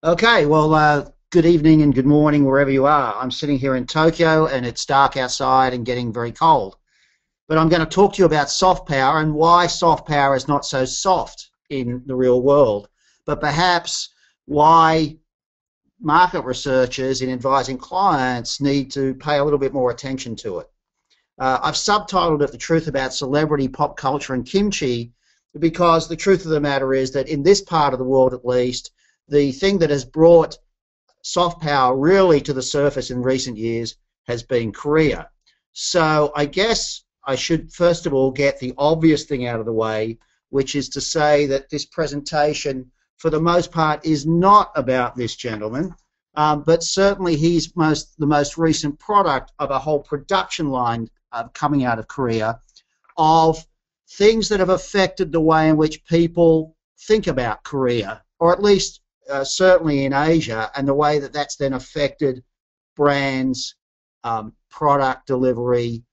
Okay, well, good evening and good morning wherever you are. I'm sitting here in Tokyo and it's dark outside and getting very cold. But I'm going to talk to you about soft power and why soft power is not so soft in the real world, but perhaps why market researchers in advising clients need to pay a little bit more attention to it. I've subtitled it The Truth About Celebrity, Pop Culture and Kimchi because the truth of the matter is that in this part of the world at least, the thing that has brought soft power really to the surface in recent years has been Korea. So I guess I should first of all get the obvious thing out of the way, which is to say that this presentation for the most part is not about this gentleman, but certainly he's the most recent product of a whole production line coming out of Korea of things that have affected the way in which people think about Korea, or at least certainly in Asia, and the way that that's then affected brands, product delivery,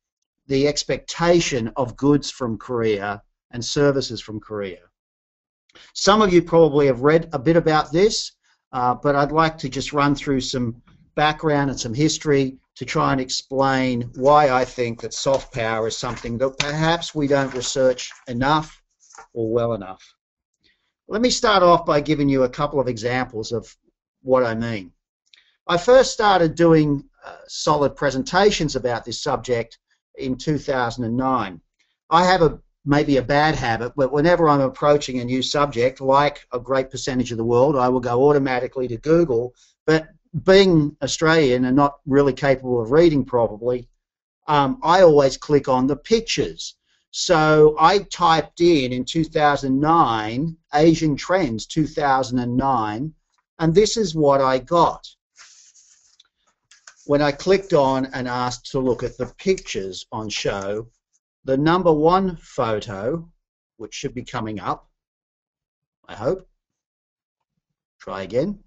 the expectation of goods from Korea and services from Korea. Some of you probably have read a bit about this, but I'd like to just run through some background and some history to try and explain why I think that soft power is something that perhaps we don't research enough or well enough. Let me start off by giving you a couple of examples of what I mean. I first started doing solid presentations about this subject in 2009. I have maybe a bad habit, but whenever I'm approaching a new subject, like a great percentage of the world, I will go automatically to Google. But being Australian and not really capable of reading probably, I always click on the pictures. So I typed in 2009, Asian Trends 2009, and this is what I got when I clicked on and asked to look at the pictures on show. The number one photo, which should be coming up, I hope. Try again.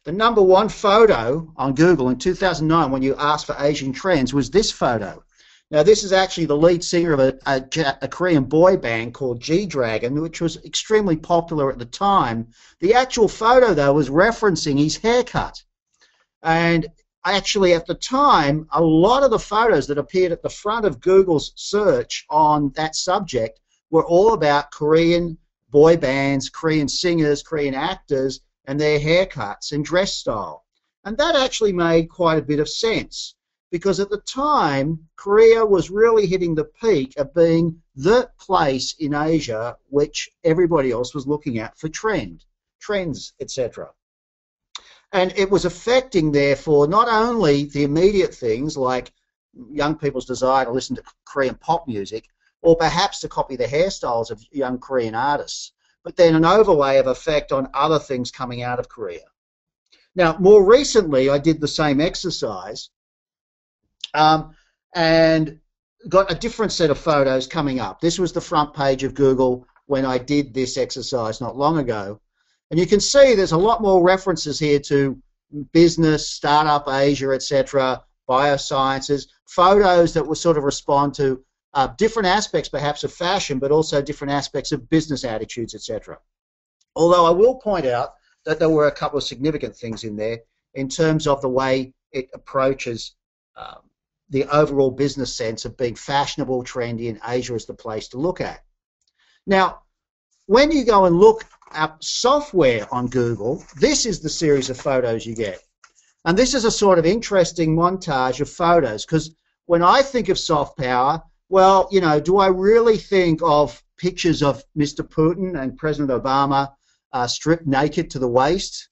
The number one photo on Google in 2009 when you asked for Asian Trends was this photo. Now, this is actually the lead singer of a Korean boy band called G-Dragon, which was extremely popular at the time. The actual photo, though, was referencing his haircut. And actually, at the time, a lot of the photos that appeared at the front of Google's search on that subject were all about Korean boy bands, Korean singers, Korean actors, and their haircuts and dress style. And that actually made quite a bit of sense, because at the time, Korea was really hitting the peak of being the place in Asia which everybody else was looking at for trends, etc. And it was affecting, therefore, not only the immediate things like young people's desire to listen to Korean pop music, or perhaps to copy the hairstyles of young Korean artists, but then an overlay of effect on other things coming out of Korea. Now, more recently, I did the same exercise, and got a different set of photos coming up. This was the front page of Google when I did this exercise not long ago. And you can see there's a lot more references here to business, startup Asia, etc., biosciences, photos that will sort of respond to different aspects perhaps of fashion, but also different aspects of business attitudes, etc. Although I will point out that there were a couple of significant things in there in terms of the way it approaches the overall business sense of being fashionable, trendy, and Asia is the place to look at. Now, when you go and look up software on Google, this is the series of photos you get. And this is a sort of interesting montage of photos, because when I think of soft power, well, you know, do I really think of pictures of Mr. Putin and President Obama stripped naked to the waist?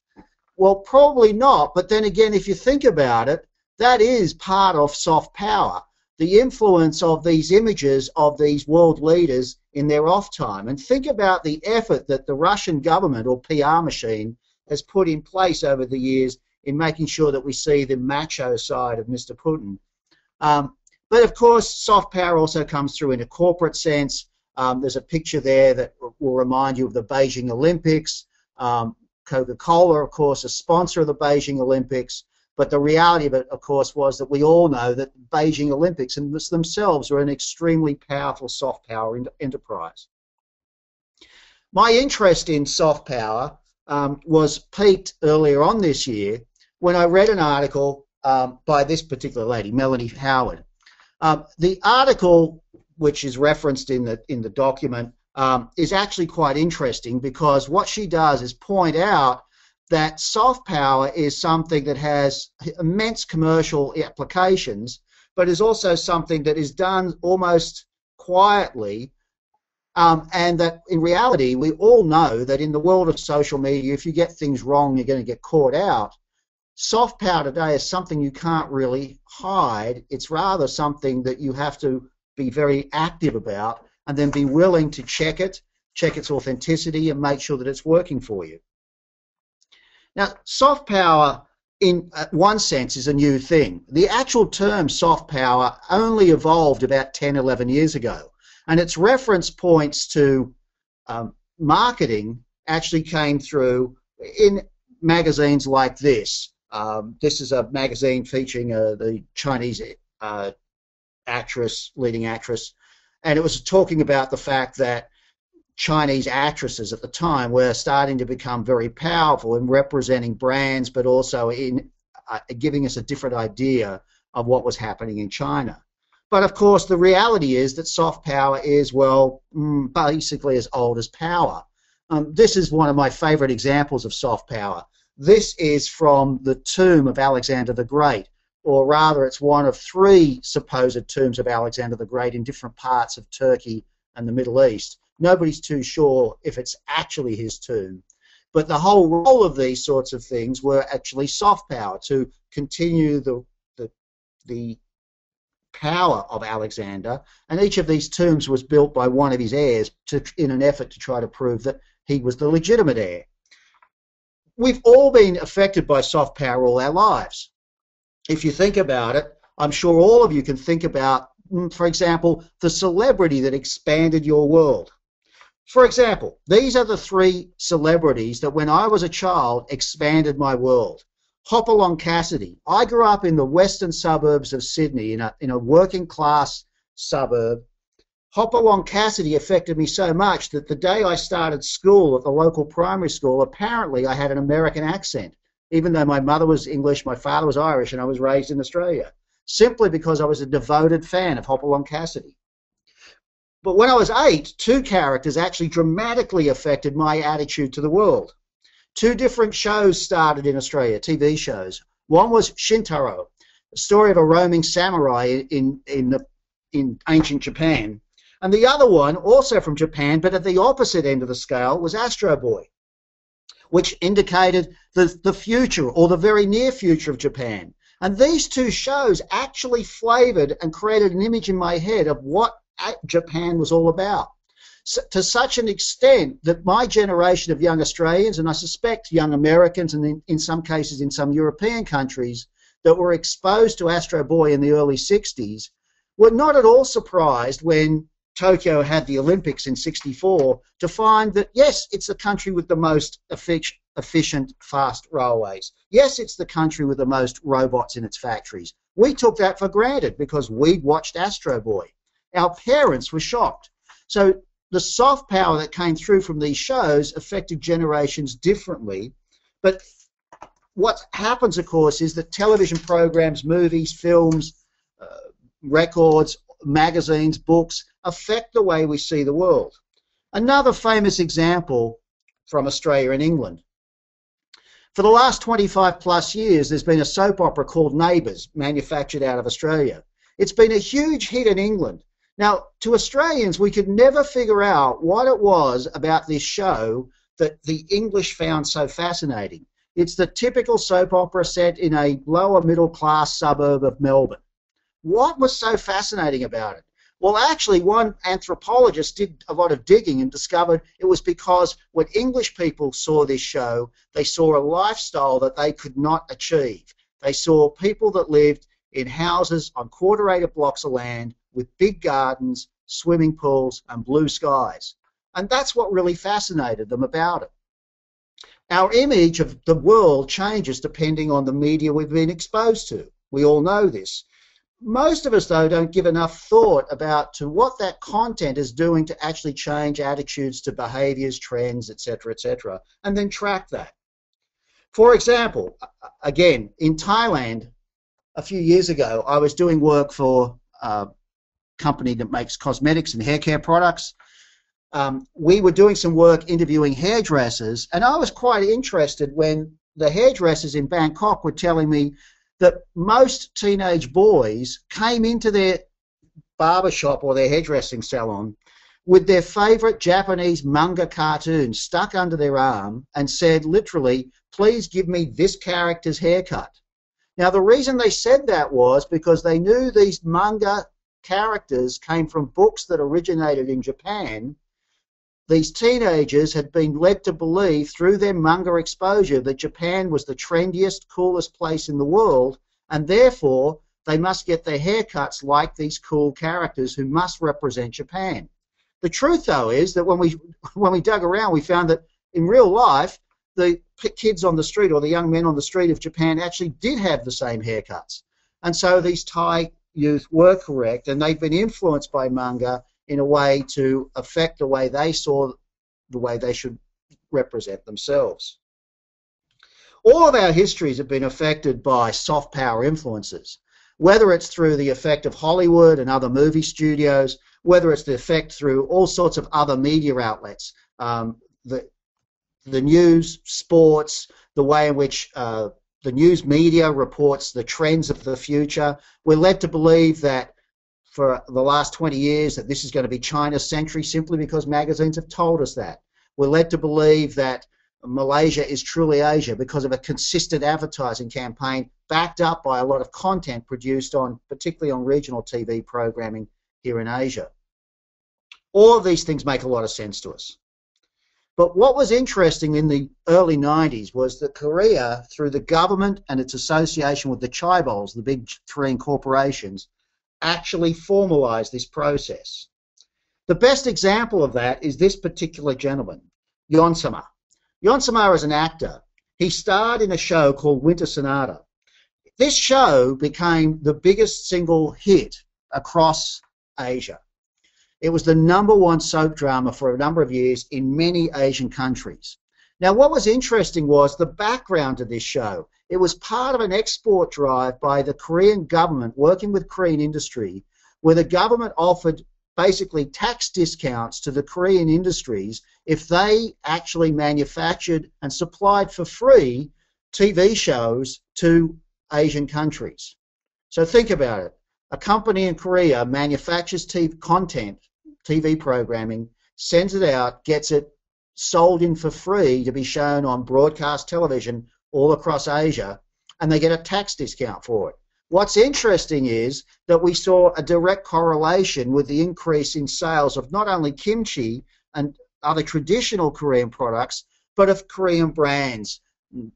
Well, probably not. But then again, if you think about it, that is part of soft power, the influence of these images of these world leaders in their off time. And think about the effort that the Russian government or PR machine has put in place over the years in making sure that we see the macho side of Mr. Putin. But of course, soft power also comes through in a corporate sense. There's a picture there that will remind you of the Beijing Olympics. Coca-Cola, of course, a sponsor of the Beijing Olympics. But the reality of it, of course, was that we all know that Beijing Olympics and themselves are an extremely powerful soft power enterprise. My interest in soft power was piqued earlier on this year when I read an article by this particular lady, Melanie Howard. The article, which is referenced in the document, is actually quite interesting, because what she does is point out that soft power is something that has immense commercial applications, but is also something that is done almost quietly, and that in reality we all know that in the world of social media, if you get things wrong, you're going to get caught out. Soft power today is something you can't really hide. It's rather something that you have to be very active about, and then be willing to check its authenticity, and make sure that it's working for you. Now, soft power in one sense is a new thing. The actual term soft power only evolved about 10, 11 years ago, and its reference points to marketing actually came through in magazines like this. This is a magazine featuring the Chinese leading actress, and it was talking about the fact that Chinese actresses at the time were starting to become very powerful in representing brands, but also in giving us a different idea of what was happening in China. But of course, the reality is that soft power is, well, basically as old as power. This is one of my favorite examples of soft power. This is from the tomb of Alexander the Great, or rather it's one of 3 supposed tombs of Alexander the Great in different parts of Turkey and the Middle East. Nobody's too sure if it's actually his tomb. But the whole role of these sorts of things were actually soft power, to continue the power of Alexander, and each of these tombs was built by one of his heirs in an effort to try to prove that he was the legitimate heir. We've all been affected by soft power all our lives. If you think about it, I'm sure all of you can think about, for example, the celebrity that expanded your world. For example, these are the 3 celebrities that when I was a child expanded my world. Hopalong Cassidy. I grew up in the western suburbs of Sydney, in a working class suburb. Hopalong Cassidy affected me so much that the day I started school at the local primary school, apparently I had an American accent, even though my mother was English, my father was Irish, and I was raised in Australia, simply because I was a devoted fan of Hopalong Cassidy. But when I was 8, 2 characters actually dramatically affected my attitude to the world. 2 different shows started in Australia, TV shows. One was Shintaro, a story of a roaming samurai in ancient Japan. And the other one, also from Japan, but at the opposite end of the scale, was Astro Boy, which indicated the future, or the very near future of Japan. And these 2 shows actually flavoured and created an image in my head of what Japan was all about, to such an extent that my generation of young Australians, and I suspect young Americans, and in some cases in some European countries, that were exposed to Astro Boy in the early 60s, were not at all surprised when Tokyo had the Olympics in '64 to find that, yes, it's the country with the most efficient, fast railways. Yes, it's the country with the most robots in its factories. We took that for granted because we'd watched Astro Boy. Our parents were shocked. So the soft power that came through from these shows affected generations differently. But what happens, of course, is that television programs, movies, films, records, magazines, books affect the way we see the world. Another famous example from Australia and England. For the last 25 plus years, there's been a soap opera called Neighbours, manufactured out of Australia. It's been a huge hit in England. Now, to Australians, we could never figure out what it was about this show that the English found so fascinating. It's the typical soap opera set in a lower middle class suburb of Melbourne. What was so fascinating about it? Well, actually, one anthropologist did a lot of digging and discovered it was because when English people saw this show, they saw a lifestyle that they could not achieve. They saw people that lived in houses on quarter-acre blocks of land with big gardens, swimming pools, and blue skies. And that's what really fascinated them about it. Our image of the world changes depending on the media we've been exposed to. We all know this. Most of us, though, don't give enough thought about to what that content is doing to actually change attitudes to behaviours, trends, etc., and then track that. For example, again, in Thailand, a few years ago, I was doing work for a company that makes cosmetics and hair care products. We were doing some work interviewing hairdressers, and I was quite interested when the hairdressers in Bangkok were telling me that most teenage boys came into their barbershop or their hairdressing salon with their favourite Japanese manga cartoon stuck under their arm and said literally, "Please give me this character's haircut." Now the reason they said that was because they knew these manga characters came from books that originated in Japan. These teenagers had been led to believe through their manga exposure that Japan was the trendiest, coolest place in the world, and therefore they must get their haircuts like these cool characters who must represent Japan. The truth, though, is that when we dug around, we found that in real life, the kids on the street or the young men on the street of Japan actually did have the same haircuts. And so these Thai youth were correct, and they've been influenced by manga in a way to affect the way they saw the way they should represent themselves. All of our histories have been affected by soft power influences, whether it's through the effect of Hollywood and other movie studios, whether it's the effect through all sorts of other media outlets, the news, sports, the way in which the news media reports the trends of the future. We're led to believe that for the last 20 years that this is going to be China's century simply because magazines have told us that. We're led to believe that Malaysia is truly Asia because of a consistent advertising campaign backed up by a lot of content produced on, particularly on regional TV programming here in Asia. All of these things make a lot of sense to us. But what was interesting in the early 90s was that Korea, through the government and its association with the chaebols, the big Korean corporations, actually formalized this process. The best example of that is this particular gentleman, Yeon Sama. Yeon Sama is an actor. He starred in a show called Winter Sonata. This show became the biggest single hit across Asia. It was the #1 soap drama for a number of years in many Asian countries. Now, what was interesting was the background of this show. It was part of an export drive by the Korean government working with Korean industry, where the government offered basically tax discounts to the Korean industries if they actually manufactured and supplied for free TV shows to Asian countries. So think about it. A company in Korea manufactures TV programming, sends it out, gets it sold in for free to be shown on broadcast television all across Asia, and they get a tax discount for it. What's interesting is that we saw a direct correlation with the increase in sales of not only kimchi and other traditional Korean products, but of Korean brands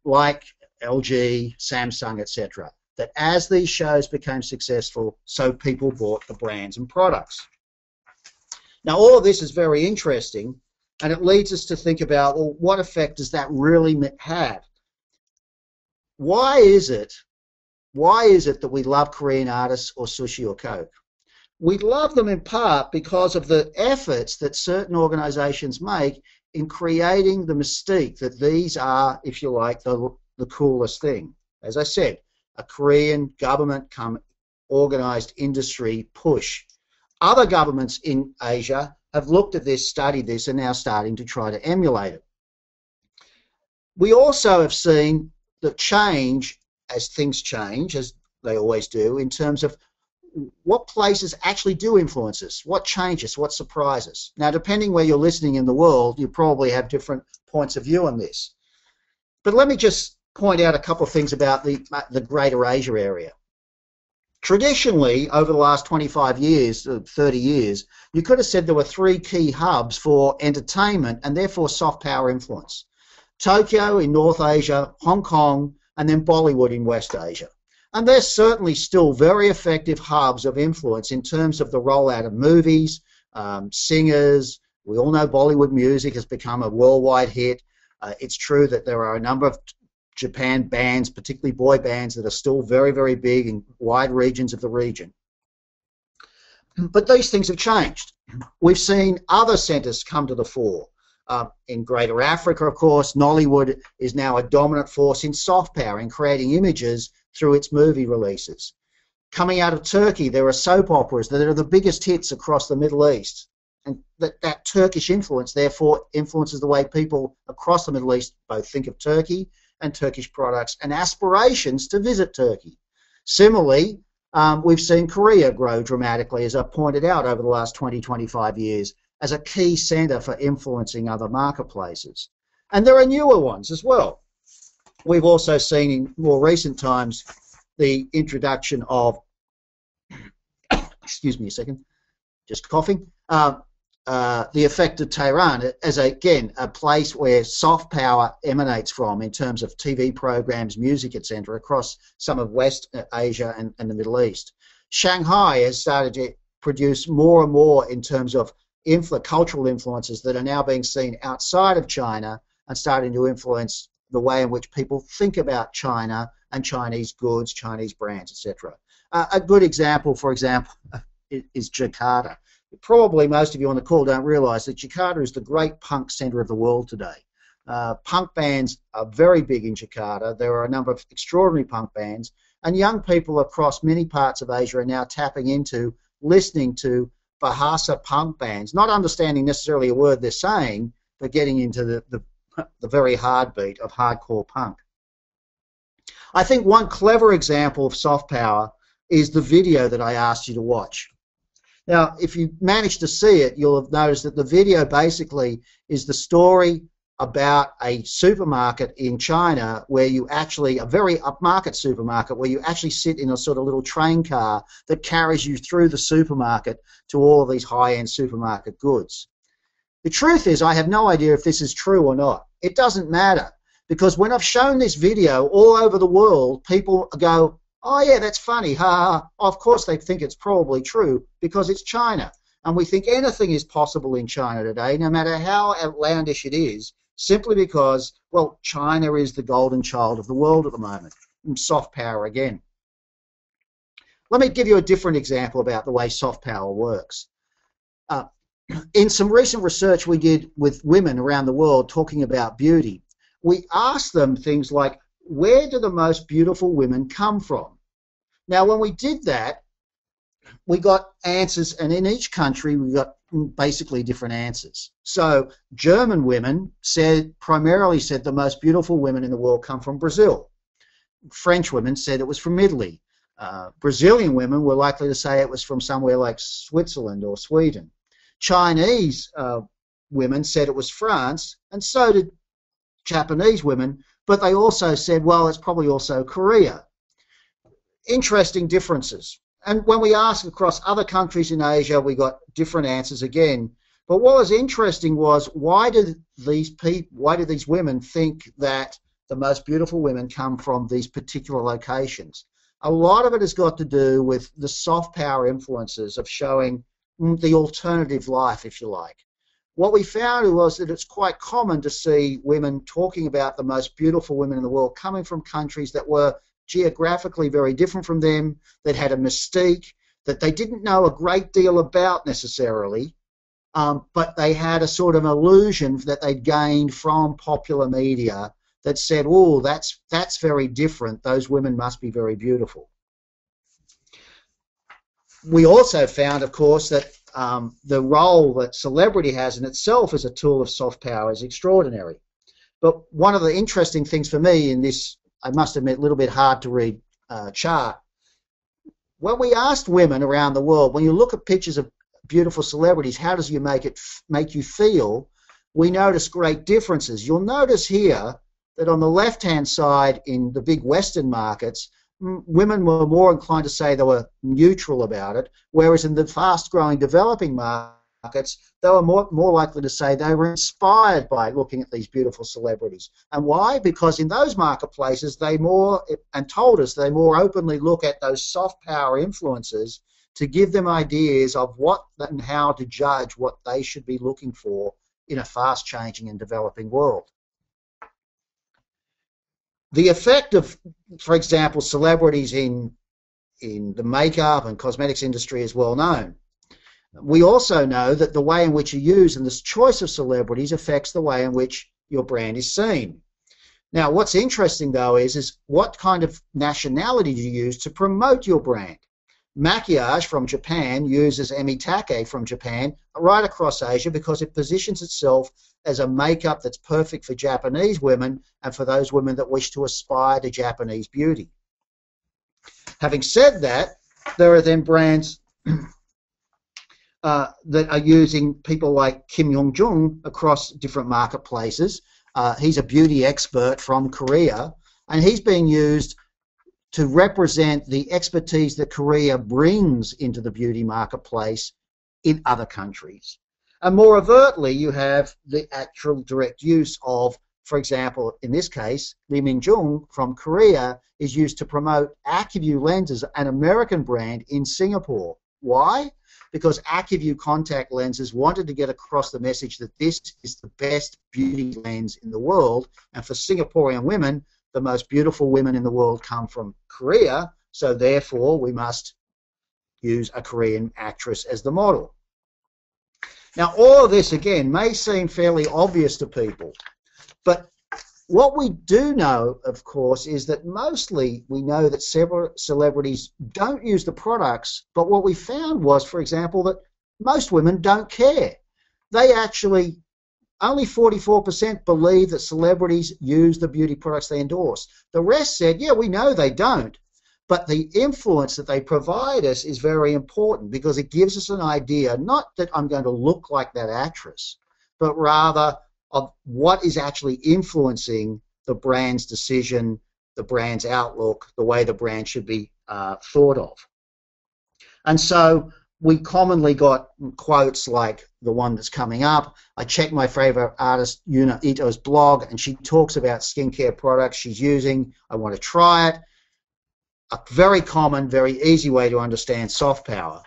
like LG, Samsung, etc. That as these shows became successful, so people bought the brands and products. Now, all of this is very interesting, and it leads us to think about, well, what effect does that really have? Why is it that we love Korean artists or sushi or Coke? We love them in part because of the efforts that certain organizations make in creating the mystique that these are, if you like, the coolest thing. As I said, a Korean government come organized industry push. Other governments in Asia have looked at this, studied this, and now starting to try to emulate it. We also have seen the change as things change, as they always do, in terms of what places actually do influence us, what changes, what surprises. Now, depending where you're listening in the world, you probably have different points of view on this. But let me just point out a couple of things about the Greater Asia area. Traditionally, over the last 25 years, 30 years, you could have said there were three key hubs for entertainment and therefore soft power influence. Tokyo in North Asia, Hong Kong, and then Bollywood in West Asia. And they're certainly still very effective hubs of influence in terms of the rollout of movies, singers. We all know Bollywood music has become a worldwide hit. It's true that there are a number of Japan bands, particularly boy bands, that are still very, very big in wide regions of the region. But these things have changed. We've seen other centres come to the fore. In Greater Africa, of course, Nollywood is now a dominant force in soft power, in creating images through its movie releases. Coming out of Turkey, there are soap operas that are the biggest hits across the Middle East. And that Turkish influence, therefore, influences the way people across the Middle East both think of Turkey and Turkish products and aspirations to visit Turkey. Similarly, we've seen Korea grow dramatically, as I pointed out, over the last 20, 25 years, as a key centre for influencing other marketplaces. And there are newer ones as well. We've also seen in more recent times the introduction of, excuse me a second, just coughing, the effect of Tehran as, again, a place where soft power emanates from in terms of TV programs, music, etc., across some of West Asia and the Middle East. Shanghai has started to produce more and more in terms of cultural influences that are now being seen outside of China and starting to influence the way in which people think about China and Chinese goods, Chinese brands, etc. A good example, for example, is Jakarta. Probably most of you on the call don't realise that Jakarta is the great punk centre of the world today. Punk bands are very big in Jakarta. There are a number of extraordinary punk bands, and young people across many parts of Asia are now tapping into listening to Bahasa punk bands, not understanding necessarily a word they're saying, but getting into the very heartbeat of hardcore punk. I think one clever example of soft power is the video that I asked you to watch. Now, if you manage to see it, you'll have noticed that the video basically is the story about a supermarket in China where you actually, a very upmarket supermarket, where you actually sit in a sort of little train car that carries you through the supermarket to all of these high-end supermarket goods. The truth is, I have no idea if this is true or not. It doesn't matter, because when I've shown this video all over the world, people go, oh yeah, that's funny, ha ha. Of course they think it's probably true because it's China. And we think anything is possible in China today, no matter how outlandish it is, simply because, well, China is the golden child of the world at the moment. Soft power again. Let me give you a different example about the way soft power works. In some recent research we did with women around the world talking about beauty, we asked them things like, where do the most beautiful women come from? Now, when we did that, we got answers, and in each country we got basically different answers. So German women primarily said the most beautiful women in the world come from Brazil. French women said it was from Italy. Brazilian women were likely to say it was from somewhere like Switzerland or Sweden. Chinese women said it was France, and so did Japanese women, but they also said, well, it's probably also Korea. Interesting differences. And when we asked across other countries in Asia, we got different answers again. But what was interesting was, why did these women think that the most beautiful women come from these particular locations? A lot of it has got to do with the soft power influences of showing the alternative life, if you like. What we found was that it's quite common to see women talking about the most beautiful women in the world coming from countries that were geographically very different from them, that had a mystique, that they didn't know a great deal about necessarily, but they had a sort of illusion that they'd gained from popular media that said, oh, that's very different, those women must be very beautiful. We also found, of course, that the role that celebrity has in itself as a tool of soft power is extraordinary. But one of the interesting things for me in this, I must admit, a little bit hard to read chart, when we asked women around the world, when you look at pictures of beautiful celebrities, how does it make you feel, we notice great differences. You'll notice here that on the left-hand side in the big Western markets, women were more inclined to say they were neutral about it, whereas in the fast-growing developing markets, they were more likely to say they were inspired by looking at these beautiful celebrities. And why? Because in those marketplaces, they more openly look at those soft power influences to give them ideas of what and how to judge what they should be looking for in a fast-changing and developing world. The effect of, for example, celebrities in the makeup and cosmetics industry is well known. We also know that the way in which you use and this choice of celebrities affects the way in which your brand is seen. Now, what's interesting though is what kind of nationality do you use to promote your brand? Maquillage from Japan uses emitake from Japan right across Asia because it positions itself as a makeup that's perfect for Japanese women and for those women that wish to aspire to Japanese beauty. Having said that, there are then brands that are using people like Kim Yong-jung across different marketplaces. He's a beauty expert from Korea, and he's being used to represent the expertise that Korea brings into the beauty marketplace in other countries. And more overtly, you have the actual direct use of, for example, in this case, Lee Min-jung from Korea is used to promote AccuView lenses, an American brand in Singapore. Why? Because AccuView contact lenses wanted to get across the message that this is the best beauty lens in the world, and for Singaporean women, the most beautiful women in the world come from Korea, so therefore we must use a Korean actress as the model. Now, all of this, again, may seem fairly obvious to people, but what we do know, of course, is that mostly we know that several celebrities don't use the products, but what we found was, for example, that most women don't care. They actually, only 44% believe that celebrities use the beauty products they endorse. The rest said, yeah, we know they don't, but the influence that they provide us is very important because it gives us an idea, not that I'm going to look like that actress, but rather of what is actually influencing the brand's decision, the brand's outlook, the way the brand should be thought of. And so we commonly got quotes like the one that's coming up. I checked my favorite artist, Yuna Ito's blog, and she talks about skincare products she's using. I want to try it. A very common, very easy way to understand soft power.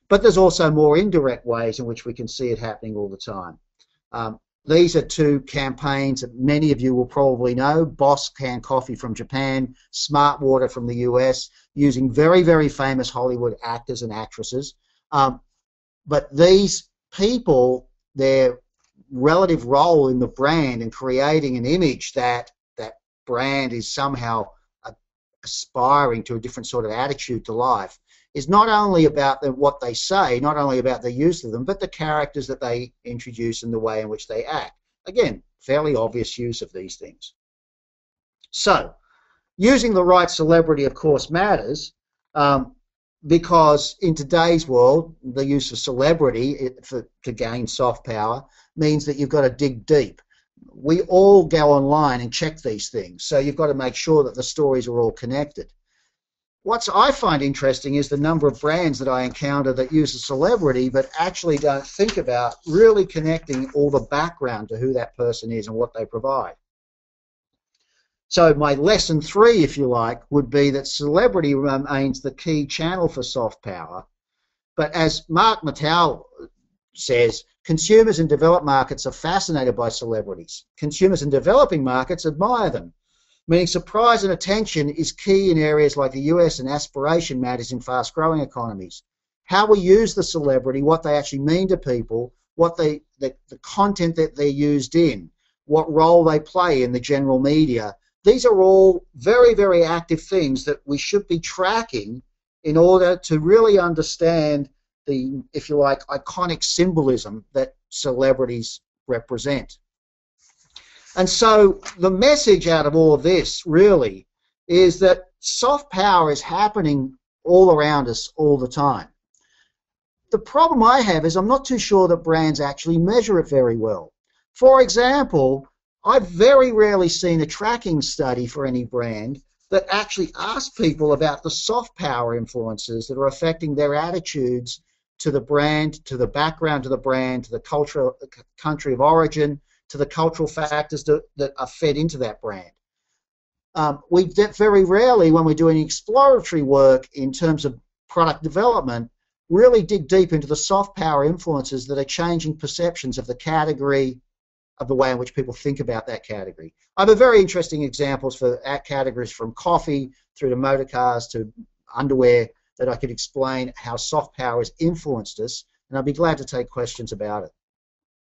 But there's also more indirect ways in which we can see it happening all the time. These are two campaigns that many of you will probably know. Boss Canned Coffee from Japan, Smart Water from the US, using very, very famous Hollywood actors and actresses. But these people, their relative role in the brand and creating an image that that brand is somehow aspiring to a different sort of attitude to life, is not only about what they say, not only about the use of them, but the characters that they introduce and the way in which they act. Again, fairly obvious use of these things. So, using the right celebrity, of course, matters because in today's world, the use of celebrity to gain soft power means that you've got to dig deep. We all go online and check these things, so you've got to make sure that the stories are all connected. What I find interesting is the number of brands that I encounter that use a celebrity but actually don't think about really connecting all the background to who that person is and what they provide. So my lesson 3, if you like, would be that celebrity remains the key channel for soft power. But as Mark McCaughan says, consumers in developed markets are fascinated by celebrities. Consumers in developing markets admire them. Meaning surprise and attention is key in areas like the US, and aspiration matters in fast-growing economies. How we use the celebrity, what they actually mean to people, what the content that they're used in, what role they play in the general media, these are all very, very active things that we should be tracking in order to really understand the, if you like, iconic symbolism that celebrities represent. And so the message out of all of this really is that soft power is happening all around us all the time. The problem I have is I'm not too sure that brands actually measure it very well. For example, I've very rarely seen a tracking study for any brand that actually asks people about the soft power influences that are affecting their attitudes to the brand, to the background of the brand, to the culture, country of origin, to the cultural factors that are fed into that brand. We very rarely, when we're doing exploratory work in terms of product development, really dig deep into the soft power influences that are changing perceptions of the category, of the way in which people think about that category. I have a very interesting examples for categories from coffee through to motor cars to underwear that I could explain how soft power has influenced us, and I'd be glad to take questions about it.